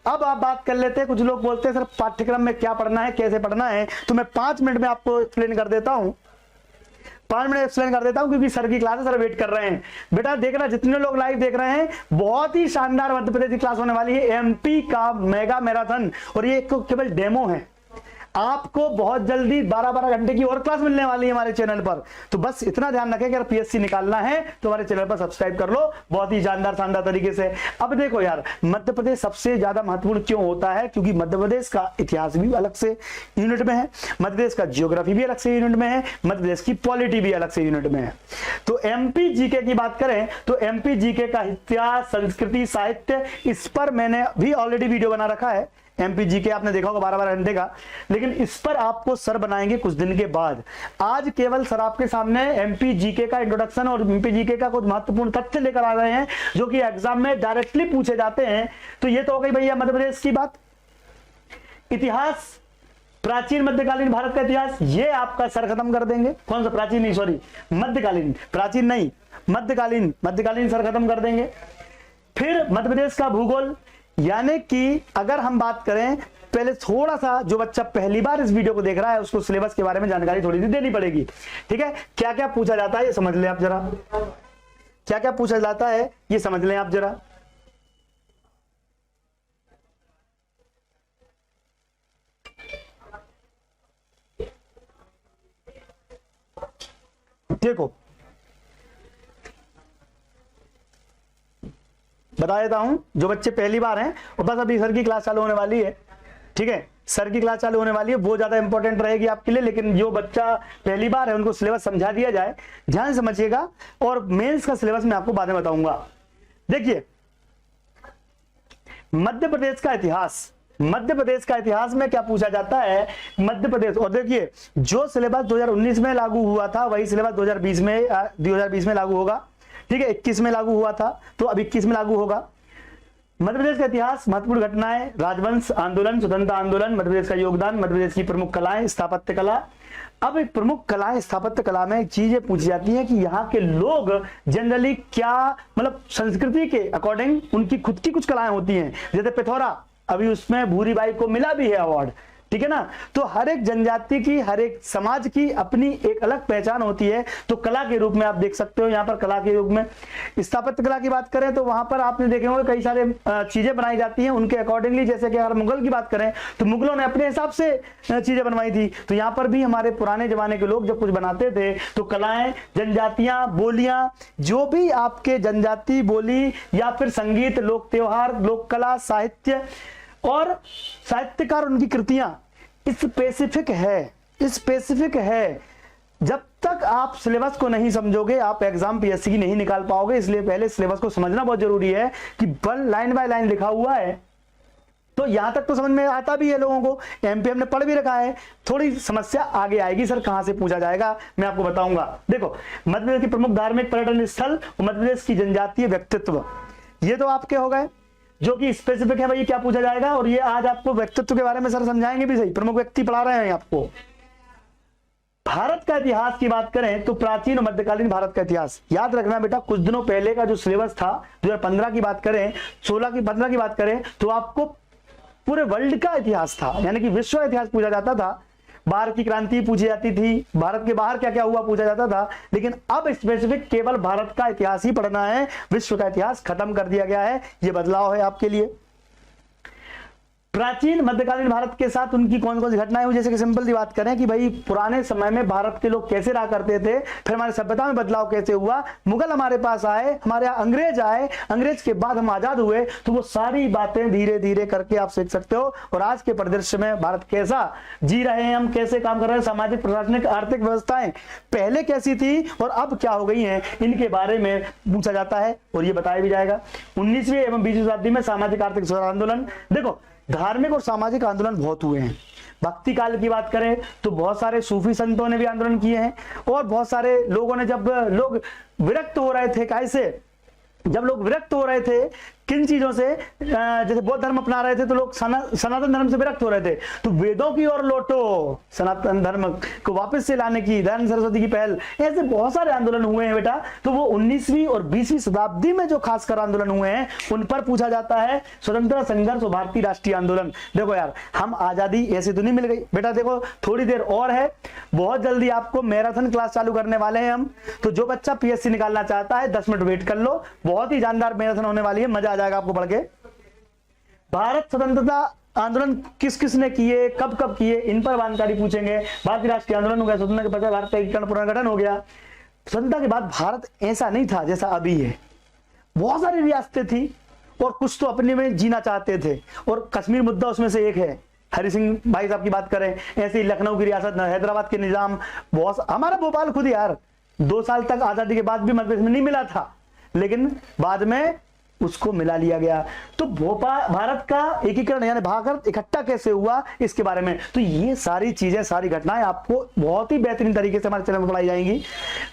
अब आप बात कर लेते हैं, कुछ लोग बोलते हैं सर पाठ्यक्रम में क्या पढ़ना है, कैसे पढ़ना है, तो मैं 5 मिनट में आपको एक्सप्लेन कर देता हूं, 5 मिनट एक्सप्लेन कर देता हूं, क्योंकि सर की क्लास है, सर वेट कर रहे हैं। बेटा देखना, जितने लोग लाइव देख रहे हैं, बहुत ही शानदार मध्य प्रदेश की क्लास होने वाली है, एमपी का मेगा मैराथन, और ये केवल डेमो है। आपको बहुत जल्दी 12-12 घंटे की और क्लास मिलने वाली है हमारे चैनल पर। तो बस इतना ध्यान रखें कि अगर पीएससी निकालना है तो हमारे चैनल पर सब्सक्राइब कर लो, बहुत ही शानदार तरीके से। अब देखो यार, मध्य प्रदेश सबसे ज्यादा महत्वपूर्ण क्यों होता है, क्योंकि मध्य प्रदेश का इतिहास भी अलग से यूनिट में है, मध्य प्रदेश का जियोग्राफी भी अलग से यूनिट में है, मध्य प्रदेश की पॉलिटी भी अलग से यूनिट में है। तो एमपी जीके की बात करें तो एमपी जीके का इतिहास, संस्कृति, साहित्य, इस पर मैंने भी ऑलरेडी वीडियो बना रखा है। एमपी जीके आपने देखा होगा 12-12 घंटे का, लेकिन इस पर आपको सर बनाएंगे कुछ दिन के बाद। आज केवल सर आपके सामने एमपी जीके का इंट्रोडक्शन और एमपी जीके का कुछ महत्वपूर्ण तथ्य लेकर आ रहे हैं जो कि एग्जाम में डायरेक्टली पूछे जाते हैं। तो ये तो हो गई भैया मध्य प्रदेश की बात। इतिहास, प्राचीन मध्यकालीन भारत का इतिहास, ये आपका सर खत्म कर देंगे। कौन सा प्राचीन, नहीं सॉरी मध्यकालीन, प्राचीन नहीं मध्यकालीन, मध्यकालीन सर खत्म कर देंगे। फिर मध्य प्रदेश का भूगोल, यानी कि अगर हम बात करें, पहले थोड़ा सा जो बच्चा पहली बार इस वीडियो को देख रहा है उसको सिलेबस के बारे में जानकारी थोड़ी सी देनी पड़ेगी, ठीक है। क्या क्या पूछा जाता है ये समझ लें आप जरा, क्या क्या पूछा जाता है ये समझ लें आप जरा। देखो बता देता हूं, जो बच्चे पहली बार हैं, और बस अभी सर की क्लास चालू होने वाली है, ठीक है, सर की क्लास चालू होने वाली है, वो ज्यादा इंपॉर्टेंट रहेगी आपके लिए। लेकिन जो बच्चा पहली बार है उनको सिलेबस समझा दिया जाए, ध्यान से समझिएगा, और मेंस का सिलेबस मैं आपको बाद में बताऊंगा। देखिए मध्य प्रदेश का इतिहास, मध्य प्रदेश का इतिहास में क्या पूछा जाता है, मध्य प्रदेश, और देखिए जो सिलेबस 2019 में लागू हुआ था वही सिलेबस 2020 में लागू होगा, ठीक है। 21 में लागू हुआ था तो अब 21 में लागू होगा। मध्य प्रदेश का इतिहास, महत्वपूर्ण घटनाएं, राजवंश आंदोलन, स्वतंत्रता आंदोलन, मध्य प्रदेश का योगदान, मध्य प्रदेश की प्रमुख कलाएं, स्थापत्य कला। अब एक प्रमुख कलाएं, स्थापत्य कला में चीजें पूछी जाती हैं कि यहाँ के लोग जनरली क्या, मतलब संस्कृति के अकॉर्डिंग उनकी खुद की कुछ कलाएं होती हैं। जैसे पिथौरा, अभी उसमें भूरी बाई को मिला भी है अवार्ड, ठीक है ना। तो हर एक जनजाति की, हर एक समाज की अपनी एक अलग पहचान होती है। तो कला के रूप में आप देख सकते हो यहाँ पर, कला के रूप में स्थापत्य कला की बात करें तो वहां पर आपने देखे होंगे कई सारे चीजें बनाई जाती हैं उनके अकॉर्डिंगली। जैसे कि अगर मुगल की बात करें तो मुगलों ने अपने हिसाब से चीजें बनवाई थी, तो यहाँ पर भी हमारे पुराने जमाने के लोग जब कुछ बनाते थे तो कलाएं, जनजातियां, बोलियां, जो भी आपके जनजाति बोली या फिर संगीत, लोक त्योहार, लोक कला, साहित्य और साहित्यकार, उनकी कृतियां स्पेसिफिक है। जब तक आप सिलेबस को नहीं समझोगे आप एग्जाम पीएससी की नहीं निकाल पाओगे। इसलिए पहले सिलेबस को समझना बहुत जरूरी है कि लाइन बाय लाइन लिखा हुआ है, तो यहां तक तो समझ में आता भी है लोगों को, एमपीएम ने पढ़ भी रखा है। थोड़ी समस्या आगे आएगी, सर कहां से पूछा जाएगा मैं आपको बताऊंगा। देखो मध्य प्रदेश के प्रमुख धार्मिक पर्यटन स्थल, मध्य प्रदेश की जनजातीय व्यक्तित्व, ये तो आपके हो गए जो कि स्पेसिफिक है भाई, क्या पूछा जाएगा। और ये आज आपको व्यक्तित्व के बारे में सर समझाएंगे भी सही, प्रमुख व्यक्ति पढ़ा रहे हैं आपको। भारत का इतिहास की बात करें तो प्राचीन और मध्यकालीन भारत का इतिहास याद रखना बेटा। कुछ दिनों पहले का जो सिलेबस था 2015 की बात करें, 15 की बात करें तो आपको पूरे वर्ल्ड का इतिहास था, यानी कि विश्व का इतिहास पूछा जाता था। बाहर की क्रांति पूछी जाती थी, भारत के बाहर क्या क्या हुआ पूछा जाता था। लेकिन अब स्पेसिफिक केवल भारत का इतिहास ही पढ़ना है, विश्व का इतिहास खत्म कर दिया गया है। ये बदलाव है आपके लिए। प्राचीन मध्यकालीन भारत के साथ उनकी कौन कौन सी घटनाएं हुई, जैसे कि सिंपल सी बात करें कि भाई पुराने समय में भारत के लोग कैसे रहा करते थे, फिर हमारे सभ्यता में बदलाव कैसे हुआ, मुगल हमारे पास आए, हमारे यहाँ अंग्रेज आए, अंग्रेज के बाद हम आजाद हुए, तो वो सारी बातें धीरे धीरे करके आप सीख सकते हो। और आज के परिदृश्य में भारत कैसा जी रहे हैं, हम कैसे काम कर रहे हैं, सामाजिक, प्रशासनिक, आर्थिक व्यवस्थाएं पहले कैसी थी और अब क्या हो गई हैं, इनके बारे में पूछा जाता है और ये बताया भी जाएगा। 19वीं एवं 20वीं शताब्दी में सामाजिक आर्थिक सुधार आंदोलन, देखो धार्मिक और सामाजिक आंदोलन बहुत हुए हैं। भक्ति काल की बात करें तो बहुत सारे सूफी संतों ने भी आंदोलन किए हैं, और बहुत सारे लोगों ने, जब लोग विरक्त हो रहे थे, कैसे, जब लोग विरक्त हो रहे थे किन चीजों से, जैसे बौद्ध धर्म अपना रहे थे तो लोग सनातन धर्म से विरक्त हो रहे थे, तो वेदों की ओर लौटो, सनातन धर्म को वापस से लाने की दयानंद सरस्वती की पहल, ऐसे बहुत सारे आंदोलन हुए हैं बेटा। तो वो 19वीं और 20वीं शताब्दी में जो खासकर आंदोलन हुए हैं उन पर पूछा जाता है। स्वतंत्रता संघर्ष और भारतीय राष्ट्रीय आंदोलन। देखो यार, हम आजादी ऐसे तो नहीं मिल गई बेटा, देखो थोड़ी देर और है, बहुत जल्दी आपको मैराथन क्लास चालू करने वाले हैं हम। तो जो बच्चा पीएससी निकालना चाहता है 10 मिनट वेट कर लो, बहुत ही जानदार मैराथन होने वाली है, मजा आ जाएगा आपको पढ़ के। भारत स्वतंत्रता आंदोलन किस किस ने किए, कब कब किए, इन पर जानकारी पूछेंगे। भारतीय राष्ट्रीय आंदोलन हो गया, स्वतंत्रता के पहले भारत का एकीकरण पुनर्गठन हो गया। स्वतंत्रता के बाद भारत ऐसा नहीं था जैसा अभी है, बहुत सारी रियासतें थी और कुछ तो अपने में जीना चाहते थे, और कश्मीर मुद्दा उसमें से एक है। हरि सिंह भाई साहब की बात करें, ऐसे ही लखनऊ की रियासत, हैदराबाद के निजाम, बहुत, हमारा भोपाल खुद यार 2 साल तक आजादी के बाद भी मध्य प्रदेश में नहीं मिला था, लेकिन बाद में उसको मिला लिया गया। तो भोपाल, भारत का एकीकरण यानी भारत इकट्ठा कैसे हुआ इसके बारे में, तो ये सारी चीजें, सारी घटनाएं आपको बहुत ही बेहतरीन तरीके से हमारे चैनल में पढ़ाई जाएंगी।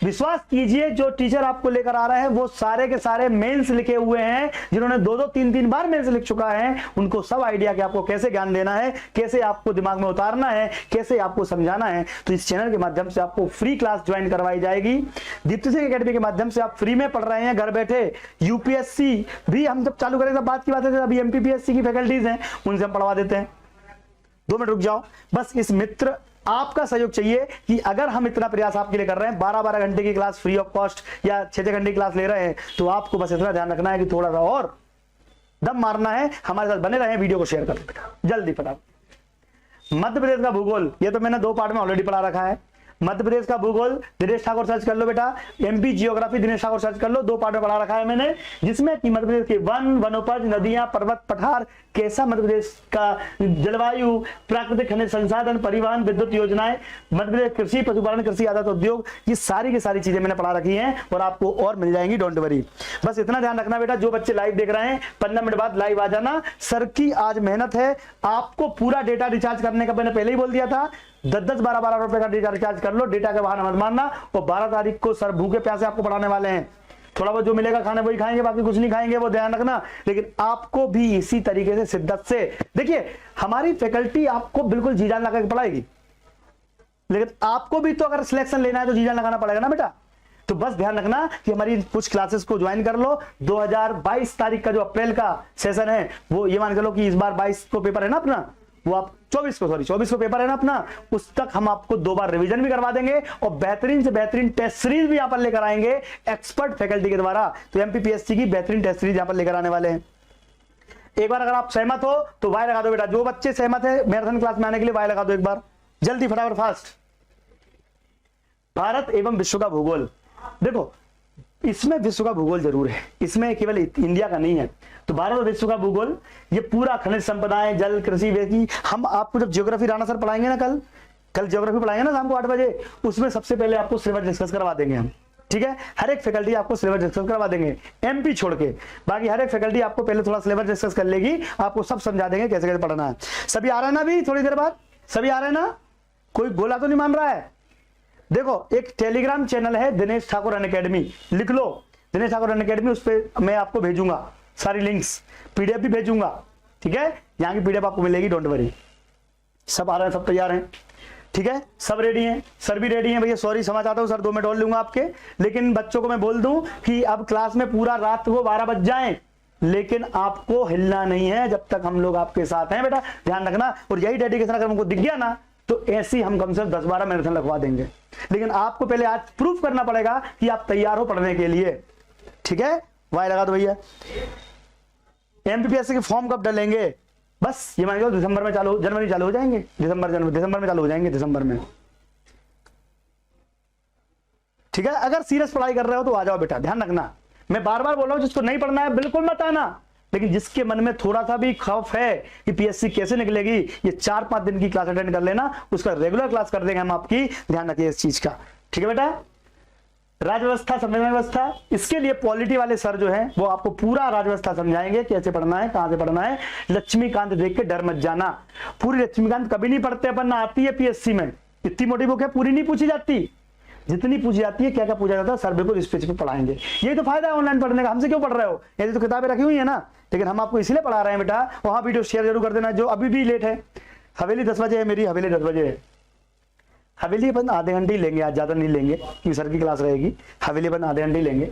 विश्वास कीजिए, जो टीचर आपको लेकर आ रहे हैं वो सारे के सारे मेंस लिखे हुए हैं, जिन्होंने 2-2, 3-3 बार मेंस लिख चुका है, उनको सब आइडिया कि आपको कैसे ज्ञान देना है, कैसे आपको दिमाग में उतारना है, कैसे आपको समझाना है। तो इस चैनल के माध्यम से आपको फ्री क्लास ज्वाइन करवाई जाएगी। दीप्ति सिंह एकेडमी के माध्यम से आप फ्री में पढ़ रहे हैं घर बैठे। यूपीएससी भी हम जब चालू करेंगे बात की बात है, अभी एमपीपीएससी की फैकल्टीज हैं, उनसे हम पढ़वा देते हैं। 2 मिनट रुक जाओ, बस इस मित्र आपका सहयोग चाहिए कि अगर हम इतना प्रयास आपके लिए कर रहे हैं, 12-12 घंटे की क्लास फ्री ऑफ कॉस्ट या 6-6 घंटे की क्लास ले रहे हैं, तो आपको बस इतना ध्यान रखना है कि थोड़ा सा और दम मारना है, हमारे साथ बने रहे, वीडियो को शेयर कर दें जल्दी फटाफट। मध्य प्रदेश का भूगोल, ये तो मैंने 2 पार्ट में ऑलरेडी पढ़ा रखा है। मध्य प्रदेश का भूगोल दिनेश ठाकुर सर्च कर लो बेटा, MP geography Dinesh Thakur search कर लो, 2 पार्ट में पढ़ा रखा है मैंने, जिसमें कि मध्य प्रदेश के वन, वनोपज, नदियां, पर्वत, पठार, कैसा मध्य प्रदेश का जलवायु, प्राकृतिक खनिज संसाधन, परिवहन, विद्युत योजनाएं, मध्य प्रदेश कृषि, पशुपालन, कृषि आधारित उद्योग, ये सारी की सारी चीजें मैंने पढ़ा रखी हैं और आपको और मिल जाएंगी, डोंट वरी। बस इतना ध्यान रखना बेटा, जो बच्चे लाइव देख रहे हैं 15 मिनट बाद लाइव आ जाना। सर की आज मेहनत है, आपको पूरा डेटा रिचार्ज करने का मैंने पहले ही बोल दिया था, 10-10, 12-12 रुपए का डेटा रिचार्ज कर लो, डेटा के बहाना मत मारना। और 12 तारीख को सर भूखे प्यासे आपको पढ़ाने वाले हैं, थोड़ा बहुत जो मिलेगा खाने वही खाएंगे, बाकी कुछ नहीं खाएंगे, वो ध्यान रखना। लेकिन आपको भी इसी तरीके से शिद्दत से, देखिए हमारी फैकल्टी आपको बिल्कुल जी जान लगा के पढ़ाएगी, लेकिन आपको भी तो अगर सिलेक्शन लेना है तो जी जान लगाना पड़ेगा ना बेटा। तो बस ध्यान रखना कि हमारी कुछ क्लासेस को ज्वाइन कर लो। 2022 तारीख का जो अप्रैल का सेशन है, वो ये मान के लो कि इस बार 22 को पेपर है ना अपना, वो आप 24 को पेपर है ना अपना, उस तक हम आपको 2 बार रिवीजन भी करवा देंगे और बेहतरीन से बेहतरीन टेस्ट सीरीज भी यहां पर लेकर आएंगे एक्सपर्ट फैकल्टी के द्वारा। तो एमपीपीएससी की बेहतरीन टेस्ट सीरीज यहां पर लेकर आने वाले हैं। एक बार अगर आप सहमत हो तो वाई लगा दो बेटा, जो बच्चे सहमत है मैराथन क्लास में आने के लिए वाई लगा दो एक बार जल्दी, फटाफट फास्ट। भारत एवं विश्व का भूगोल, देखो इसमें विश्व का भूगोल जरूर है, इसमें केवल इंडिया का नहीं है। तो भारत और विश्व का भूगोल, ये पूरा खनिज संपदाएं, जल, कृषि, वेदी, हम आपको जब ज्योग्राफी राणा सर पढ़ाएंगे ना, कल ज्योग्राफी पढ़ाएंगे ना शाम को 8 बजे, उसमें सबसे पहले आपको सिलेबस डिस्कस करवा देंगे हम, ठीक है। हर एक फैकल्टी आपको सिलेबस डिस्कस करवा देंगे, एमपी छोड़ के, बाकी हर एक फैकल्टी आपको पहले थोड़ा सिलेबस डिस्कस कर लेगी, आपको सब समझा देंगे कैसे कैसे पढ़ना है। सभी आ रहे हैं ना, अभी थोड़ी देर बाद सभी आ रहे हैं ना, कोई बोला तो नहीं मान रहा है। देखो एक टेलीग्राम चैनल है दिनेश ठाकुर अनअकैडमी, लिख लो दिनेश ठाकुर अनअकैडमी, उस पर मैं आपको भेजूंगा सारी लिंक्स, पीडीएफ भी भेजूंगा, ठीक है, यहाँ की पीडीएफ आपको मिलेगी, डोंट वरी। सब आ रहे हैं, सब तैयार हैं, ठीक है, सब रेडी हैं, सर भी रेडी हैं भैया। सॉरी क्षमा चाहता हूँ सर, 2 मिनट और लूंगा आपके, लेकिन बच्चों को मैं बोल दूं कि अब क्लास में पूरा रात को 12 बज जाए, लेकिन आपको हिलना नहीं है जब तक हम लोग आपके साथ हैं बेटा, ध्यान रखना। और यही डेडिकेशन अगर हमको दिख गया ना, तो ऐसी हम कम से कम 10-12 मैराथन लगवा देंगे, लेकिन आपको पहले आज प्रूफ करना पड़ेगा कि आप तैयार हो पढ़ने के लिए, ठीक है। वाई लगा दो भैया। एमपीपीएससी के फॉर्म कब डलेंगे, बस ये मान लो दिसंबर में चालू, जनवरी चालू हो जाएंगे, दिसंबर में चालू हो जाएंगे, दिसंबर में, ठीक है। अगर सीरियस पढ़ाई कर रहे हो तो आ जाओ बेटा, ध्यान रखना, मैं बार बार बोल रहा हूं, जिसको नहीं पढ़ना है बिल्कुल मत आना, लेकिन जिसके मन में थोड़ा सा भी खौफ है कि पीएससी कैसे निकलेगी, ये 4-5 दिन की क्लास अटेंड कर लेना, उसका रेगुलर क्लास कर देंगे हम आपकी, ध्यान रखिए इस चीज का, ठीक है बेटा। राज्य व्यवस्था, संविधान व्यवस्था, इसके लिए पॉलिटी वाले सर जो हैं वो आपको पूरा राज्य व्यवस्था समझाएंगे, कैसे पढ़ना है, कहां से पढ़ना है। लक्ष्मीकांत देख के डर मत जाना, पूरी लक्ष्मीकांत कभी नहीं पढ़ते अपन, ना आती है पीएससी में, इतनी मोटी बुक है, पूरी नहीं पूछी जाती, जितनी पूछी जाती है क्या क्या पूछा जाता है सर बिल्कुल स्पेसिफिक पढ़ाएंगे। यही तो फायदा है ऑनलाइन पढ़ने का। हमसे क्यों पढ़ रहे हो, ये तो किताबें रखी हुई है ना, लेकिन हम आपको इसलिए पढ़ा रहे हैं बेटा। वहां वीडियो शेयर जरूर कर देना। जो अभी भी लेट है, हवेली 10 बजे है, मेरी हवेली 10 बजे है। हवेली अपन आधे घंटे ही लेंगे, आज ज्यादा नहीं लेंगे क्योंकि सर की क्लास रहेगी। हवेली अपन आधे घंटे ही लेंगे।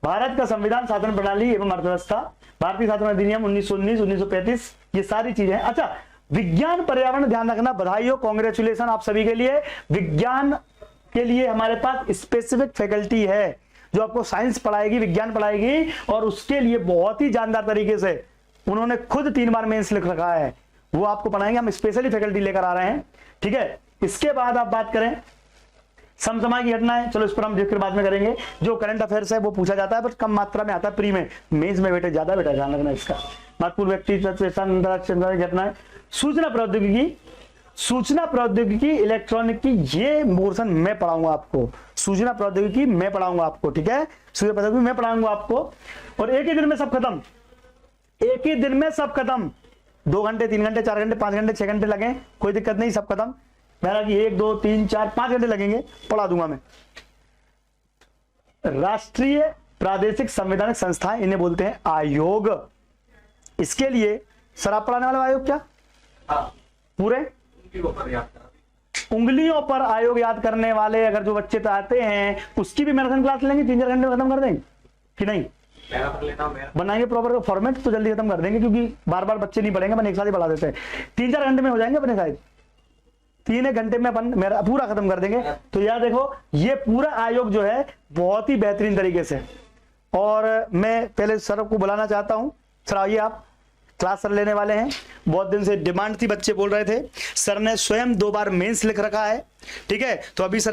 भारत का संविधान, शासन प्रणाली एवं अर्थव्यवस्था, भारतीय शासन अधिनियम 1919, 1935, ये सारी चीजें। अच्छा, विज्ञान पर्यावरण ध्यान रखना, बधाई हो, कांग्रेचुलेशन आप सभी के लिए। विज्ञान के लिए हमारे पास स्पेसिफिक फैकल्टी है जो आपको साइंस पढ़ाएगी, विज्ञान पढ़ाएगी, और उसके लिए बहुत ही जानदार तरीके से उन्होंने खुद 3 बार मेंस लिख रखा है, वो आपको पढ़ाएंगे। हम स्पेशली फैकल्टी लेकर आ रहे हैं, ठीक है। इसके बाद आप बात करें समसामयिक की घटनाएं, चलो इस पर हम जिक्र बाद में करेंगे। जो करंट अफेयर्स है वो पूछा जाता है, बट कम मात्रा में आता है प्री में। मेंस में बेटे ज्यादा बेटा ध्यान रखना इसका। महत्वपूर्ण व्यक्ति घटनाएं, सूचना प्रौद्योगिकी, सूचना प्रौद्योगिकी, इलेक्ट्रॉनिक की, ये पोर्शन मैं पढ़ाऊंगा आपको। सूचना प्रौद्योगिकी मैं पढ़ाऊंगा आपको, ठीक है। सूचना प्रौद्योगिकी मैं पढ़ाऊंगा आपको, और एक ही दिन में सब खत्म, एक ही दिन में सब खत्म। 2 घंटे, 3 घंटे, 4 घंटे, 5 घंटे, 6 घंटे लगे, कोई दिक्कत नहीं, सब खत्म। मेरा कि 1, 2, 3, 4, 5 घंटे लगेंगे, पढ़ा दूंगा मैं। राष्ट्रीय प्रादेशिक संवैधानिक संस्थाएं, इन्हें बोलते हैं आयोग। इसके लिए सर आप पढ़ाने वाले आयोग क्या? पूरे उंगलियों पर आयोग याद करने वाले अगर जो बच्चे आते हैं, उसकी भी मैराथन क्लास लेंगे, 3-4 घंटे में खत्म कर देंगे कि नहीं? बनाएंगे प्रॉपर फॉर्मेट तो जल्दी खत्म कर देंगे, क्योंकि बार बार बच्चे नहीं पढ़ेंगे, अपन एक साथ ही पढ़ा देते हैं। 3-4 घंटे में हो जाएंगे अपने, शायद 3 घंटे में अपन मेरा पूरा खत्म कर देंगे। तो यार देखो, ये पूरा आयोग जो है बहुत ही बेहतरीन तरीके से। और मैं पहले सर को बुलाना चाहता हूं। सर आइए, आप क्लास सर लेने वाले हैं। बहुत दिन से डिमांड थी, बच्चे बोल रहे थे, सर ने स्वयं 2 बार मेंस लिख रखा है, ठीक है। तो अभी सर